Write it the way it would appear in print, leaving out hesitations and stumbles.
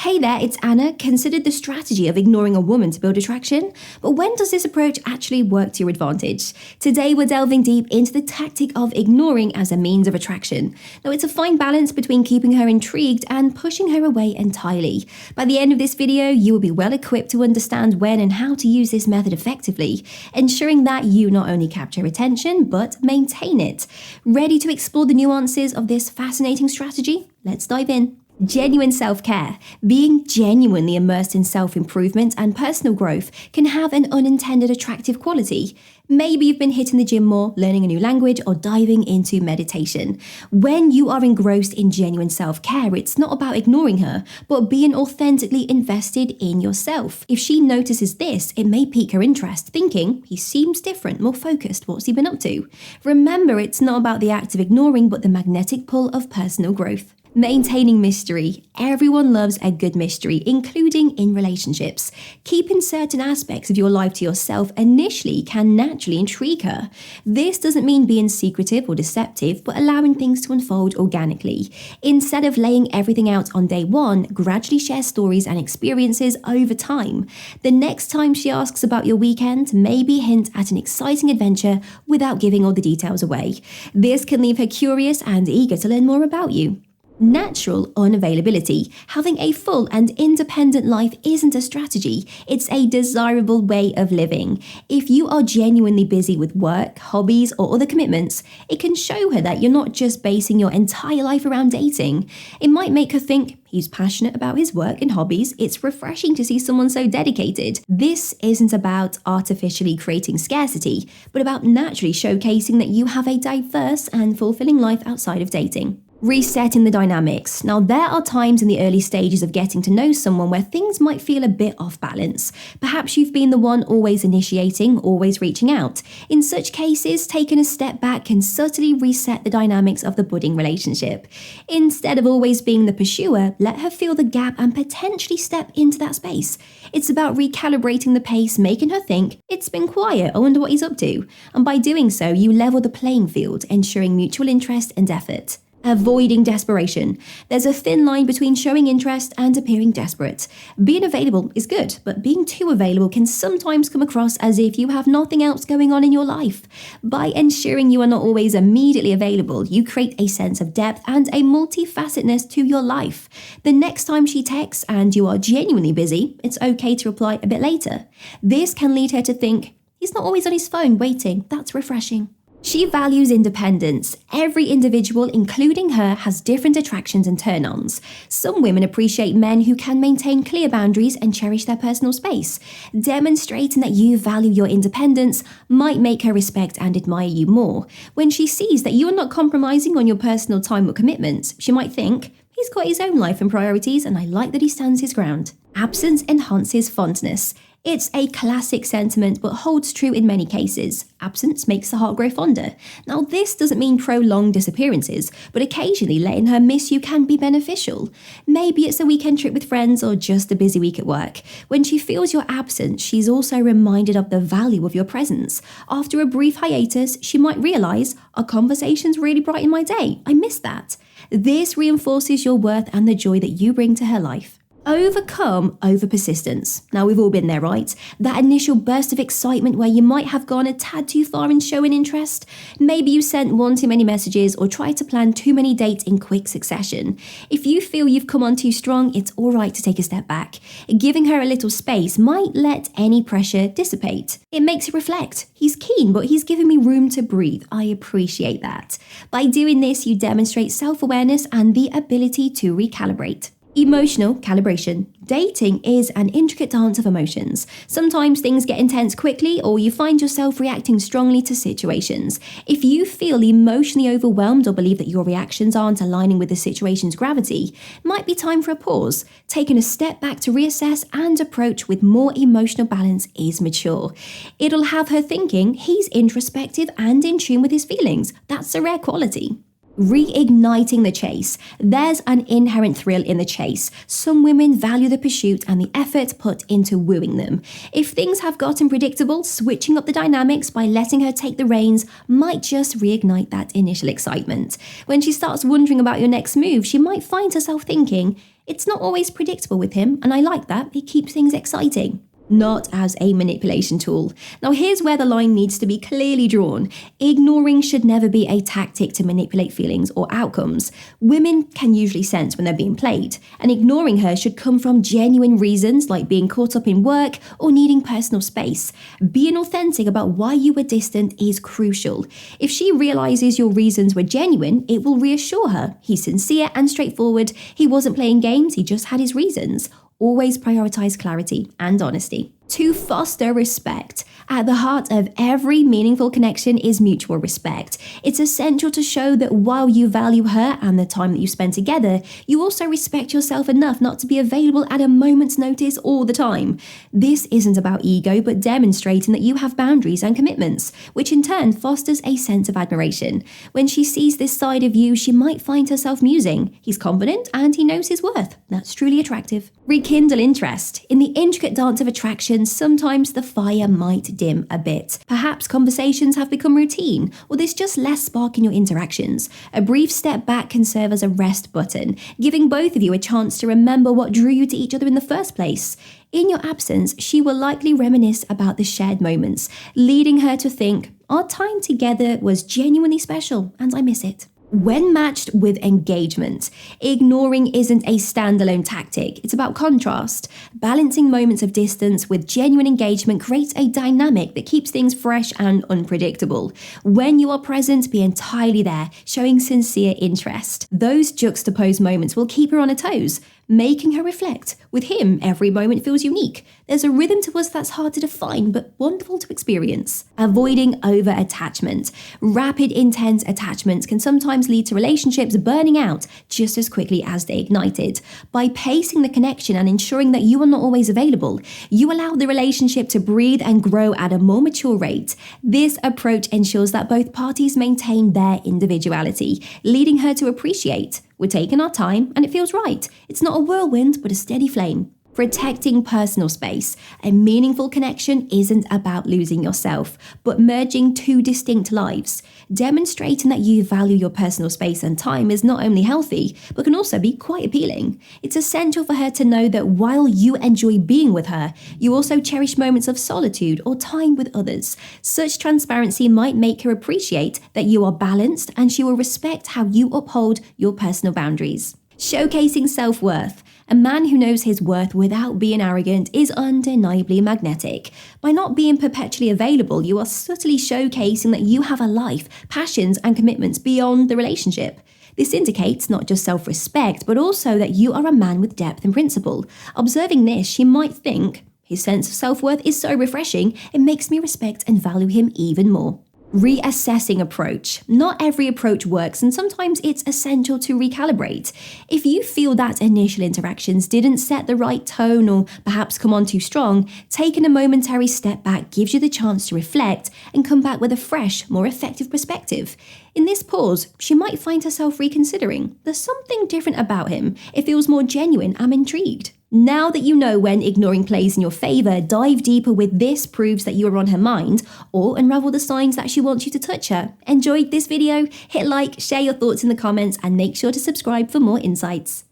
Hey there, it's Anna. Considered the strategy of ignoring a woman to build attraction? But when does this approach actually work to your advantage? Today we're delving deep into the tactic of ignoring as a means of attraction. Now it's a fine balance between keeping her intrigued and pushing her away entirely. By the end of this video, you will be well equipped to understand when and how to use this method effectively, ensuring that you not only capture attention, but maintain it. Ready to explore the nuances of this fascinating strategy? Let's dive in. Genuine self-care. Being genuinely immersed in self-improvement and personal growth can have an unintended attractive quality. Maybe you've been hitting the gym more, learning a new language, or diving into meditation. When you are engrossed in genuine self-care, it's not about ignoring her, but being authentically invested in yourself. If she notices this, it may pique her interest, thinking, he seems different, more focused, what's he been up to? Remember, it's not about the act of ignoring, but the magnetic pull of personal growth. Maintaining mystery. Everyone loves a good mystery, including in relationships. Keeping certain aspects of your life to yourself initially can naturally intrigue her. This doesn't mean being secretive or deceptive, but allowing things to unfold organically. Instead of laying everything out on day one, gradually share stories and experiences over time. The next time she asks about your weekend, maybe hint at an exciting adventure without giving all the details away. This can leave her curious and eager to learn more about you. Natural unavailability. Having a full and independent life isn't a strategy, it's a desirable way of living. If you are genuinely busy with work, hobbies, or other commitments, it can show her that you're not just basing your entire life around dating. It might make her think, he's passionate about his work and hobbies, it's refreshing to see someone so dedicated. This isn't about artificially creating scarcity, but about naturally showcasing that you have a diverse and fulfilling life outside of dating. Resetting the dynamics. Now, there are times in the early stages of getting to know someone where things might feel a bit off balance. Perhaps you've been the one always initiating, always reaching out. In such cases, taking a step back can subtly reset the dynamics of the budding relationship. Instead of always being the pursuer, let her feel the gap and potentially step into that space. It's about recalibrating the pace, making her think, it's been quiet, I wonder what he's up to. And by doing so, you level the playing field, ensuring mutual interest and effort. Avoiding desperation. There's a thin line between showing interest and appearing desperate. Being available is good, but being too available can sometimes come across as if you have nothing else going on in your life. By ensuring you are not always immediately available, you create a sense of depth and a multifacetedness to your life. The next time she texts and you are genuinely busy, it's okay to reply a bit later. This can lead her to think, he's not always on his phone waiting, that's refreshing. She values independence. Every individual, including her, has different attractions and turn-ons. Some women appreciate men who can maintain clear boundaries and cherish their personal space. Demonstrating that you value your independence might make her respect and admire you more. When she sees that you are not compromising on your personal time or commitments, she might think, he's got his own life and priorities and I like that he stands his ground. Absence enhances fondness. It's a classic sentiment but holds true in many cases. Absence makes the heart grow fonder. Now, this doesn't mean prolonged disappearances, but occasionally letting her miss you can be beneficial. Maybe it's a weekend trip with friends or just a busy week at work. When she feels your absence, she's also reminded of the value of your presence. After a brief hiatus, she might realise, our conversations really brighten my day. I miss that. This reinforces your worth and the joy that you bring to her life. Overcome over persistence. Now, we've all been there, right? That initial burst of excitement where you might have gone a tad too far in showing interest. Maybe you sent one too many messages or tried to plan too many dates in quick succession. If you feel you've come on too strong, it's all right to take a step back. Giving her a little space might let any pressure dissipate. It makes her reflect. He's keen, but he's giving me room to breathe. I appreciate that. By doing this, you demonstrate self-awareness and the ability to recalibrate. Emotional calibration. Dating is an intricate dance of emotions. Sometimes things get intense quickly or you find yourself reacting strongly to situations. If you feel emotionally overwhelmed or believe that your reactions aren't aligning with the situation's gravity, it might be time for a pause. Taking a step back to reassess and approach with more emotional balance is mature. It'll have her thinking he's introspective and in tune with his feelings. That's a rare quality. Reigniting the chase. There's an inherent thrill in the chase. Some women value the pursuit and the effort put into wooing them. If things have gotten predictable, switching up the dynamics by letting her take the reins might just reignite that initial excitement. When she starts wondering about your next move, she might find herself thinking, "It's not always predictable with him, and I like that, it keeps things exciting." Not as a manipulation tool. Now here's where the line needs to be clearly drawn. Ignoring should never be a tactic to manipulate feelings or outcomes. Women can usually sense when they're being played, and ignoring her should come from genuine reasons like being caught up in work or needing personal space. Being authentic about why you were distant is crucial. If she realizes your reasons were genuine, it will reassure her. He's sincere and straightforward. He wasn't playing games, he just had his reasons. Always prioritize clarity and honesty. To foster respect. At the heart of every meaningful connection is mutual respect. It's essential to show that while you value her and the time that you spend together, you also respect yourself enough not to be available at a moment's notice all the time. This isn't about ego, but demonstrating that you have boundaries and commitments, which in turn fosters a sense of admiration. When she sees this side of you, she might find herself musing. He's confident and he knows his worth. That's truly attractive. Rekindle interest. In the intricate dance of attraction, sometimes the fire might dim a bit. Perhaps conversations have become routine, or there's just less spark in your interactions. A brief step back can serve as a rest button, giving both of you a chance to remember what drew you to each other in the first place. In your absence, she will likely reminisce about the shared moments, leading her to think, "Our time together was genuinely special, and I miss it." When matched with engagement, ignoring isn't a standalone tactic. It's about contrast. Balancing moments of distance with genuine engagement creates a dynamic that keeps things fresh and unpredictable. When you are present, be entirely there, showing sincere interest. Those juxtaposed moments will keep her on her toes, making her reflect. With him, every moment feels unique. There's a rhythm to us that's hard to define, but wonderful to experience. Avoiding over-attachment. Rapid, intense attachments can sometimes lead to relationships burning out just as quickly as they ignited. By pacing the connection and ensuring that you are not always available, you allow the relationship to breathe and grow at a more mature rate. This approach ensures that both parties maintain their individuality, leading her to appreciate, "We're taking our time and it feels right. It's not a whirlwind, but a steady flame." Protecting personal space. A meaningful connection isn't about losing yourself, but merging two distinct lives. Demonstrating that you value your personal space and time is not only healthy, but can also be quite appealing. It's essential for her to know that while you enjoy being with her, you also cherish moments of solitude or time with others. Such transparency might make her appreciate that you are balanced, and she will respect how you uphold your personal boundaries. Showcasing self-worth. A man who knows his worth without being arrogant is undeniably magnetic. By not being perpetually available, you are subtly showcasing that you have a life, passions, and commitments beyond the relationship. This indicates not just self-respect, but also that you are a man with depth and principle. Observing this, she might think, "His sense of self-worth is so refreshing, it makes me respect and value him even more." Reassessing approach. Not every approach works, and sometimes it's essential to recalibrate. If you feel that initial interactions didn't set the right tone or perhaps come on too strong, taking a momentary step back gives you the chance to reflect and come back with a fresh, more effective perspective. In this pause, she might find herself reconsidering. There's something different about him. It feels more genuine. I'm intrigued. Now that you know when ignoring plays in your favour, dive deeper with "This proves that you are on her mind," or unravel the signs that she wants you to touch her. Enjoyed this video? Hit like, share your thoughts in the comments, and make sure to subscribe for more insights.